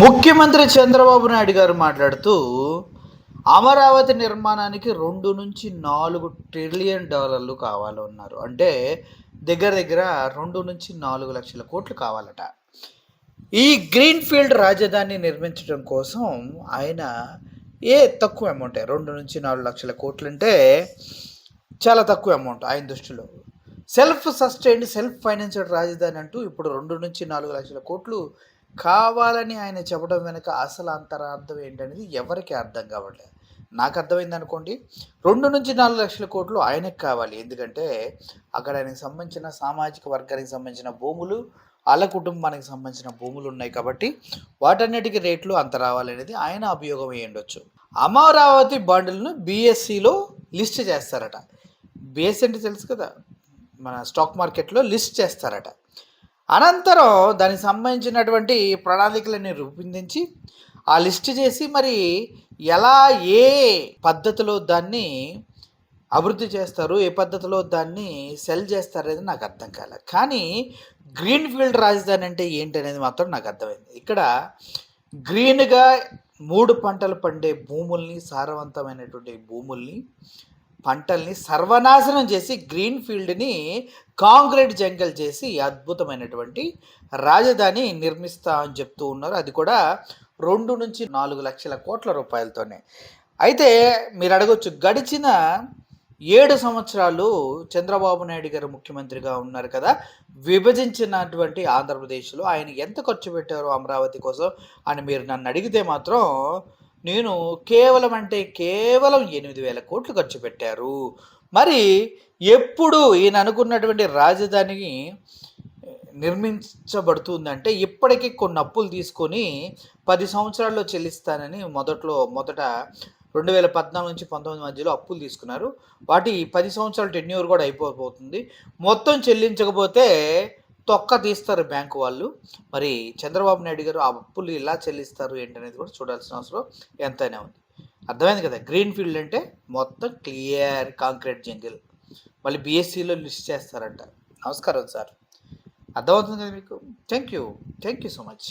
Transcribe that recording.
ముఖ్యమంత్రి చంద్రబాబు నాయుడు గారు మాట్లాడుతూ అమరావతి నిర్మాణానికి 2 నుంచి 4 ట్రిలియన్ డాలర్లు కావాలన్నారు. అంటే దగ్గర దగ్గర 2 నుంచి 4 లక్షల కోట్లు కావాలట. ఈ గ్రీన్ఫీల్డ్ రాజధాని నిర్మించడం కోసం ఆయన తక్కువ అమౌంటే, 2 నుంచి 4 లక్షల కోట్లు అంటే చాలా తక్కువ అమౌంట్ ఆయన దృష్టిలో. సెల్ఫ్ సస్టైన్డ్, సెల్ఫ్ ఫైనాన్స్డ్ రాజధాని అంటూ ఇప్పుడు 2 నుంచి 4 లక్షల కోట్లు కావాలని ఆయన చెప్పడం వెనుక అసలు అంతరార్థం ఏంటనేది ఎవరికి అర్థం కావట్లేదు. నాకు అర్థమైంది అనుకోండి. 2 నుంచి 4 లక్షల కోట్లు ఆయనకు కావాలి. ఎందుకంటే అక్కడ ఆయనకు సంబంధించిన సామాజిక వర్గానికి సంబంధించిన భూములు, వాళ్ళ కుటుంబానికి సంబంధించిన భూములు ఉన్నాయి కాబట్టి వాటన్నిటికీ రేట్లు అంత రావాలనేది ఆయన అభియోగం అయ్యి ఉండొచ్చు. అమరావతి బాండ్లను బీఎస్సీలో లిస్ట్ చేస్తారట. బీఎస్సీ అంటే తెలుసు కదా, మన స్టాక్ మార్కెట్లో లిస్ట్ చేస్తారట. అనంతరం దానికి సంబంధించినటువంటి ప్రణాళికలని రూపొందించి ఆ లిస్ట్ చేసి మరి ఎలా ఏ పద్ధతిలో దాన్ని అభివృద్ధి చేస్తారు, ఏ పద్ధతిలో దాన్ని సెల్ చేస్తారు అనేది నాకు అర్థం కాలేదు. కానీ గ్రీన్ఫీల్డ్ రాజధాని అంటే ఏంటి అనేది మాత్రం నాకు అర్థమైంది. ఇక్కడ గ్రీన్గా 3 పంటలు పండే భూముల్ని, సారవంతమైనటువంటి భూముల్ని, పంటల్ని సర్వనాశనం చేసి గ్రీన్ ఫీల్డ్ని కాంక్రీట్ జంగల్ చేసి అద్భుతమైనటువంటి రాజధాని నిర్మిస్తా అని చెప్తూ ఉన్నారు. అది కూడా 2 నుంచి 4 లక్షల కోట్ల రూపాయలతోనే. అయితే మీరు అడగొచ్చు, గడిచిన 7 సంవత్సరాలు చంద్రబాబు నాయుడు గారు ముఖ్యమంత్రిగా ఉన్నారు కదా, విభజించినటువంటి ఆంధ్రప్రదేశ్లో ఆయన ఎంత ఖర్చు పెట్టారు అమరావతి కోసం అని మీరు నన్ను అడిగితే మాత్రం నేను కేవలం 8,000 కోట్లు ఖర్చు పెట్టారు. మరి ఎప్పుడు ఈయన అనుకున్నటువంటి రాజధాని నిర్మించబడుతుందంటే ఇప్పటికీ కొన్ని అప్పులు తీసుకొని 10 సంవత్సరాల్లో చెల్లిస్తానని మొదట 2014 నుంచి 19 మధ్యలో అప్పులు తీసుకున్నారు. వాటి 10 సంవత్సరాల టెన్యూర్ కూడా అయిపోతుంది. మొత్తం చెల్లించకపోతే తొక్క తీస్తారు బ్యాంకు వాళ్ళు. మరి చంద్రబాబు నాయుడు గారు ఆ అప్పులు ఎలా చెల్లిస్తారు ఏంటనేది కూడా చూడాల్సిన అవసరం ఎంతైనా ఉంది. అర్థమైంది కదా, గ్రీన్ ఫీల్డ్ అంటే మొత్తం క్లియర్ కాంక్రీట్ జంగిల్. మళ్ళీ బీఎస్సీలో లిస్ట్ చేస్తారంట. నమస్కారం సార్, అర్థమవుతుంది కదా మీకు. Thank you so much.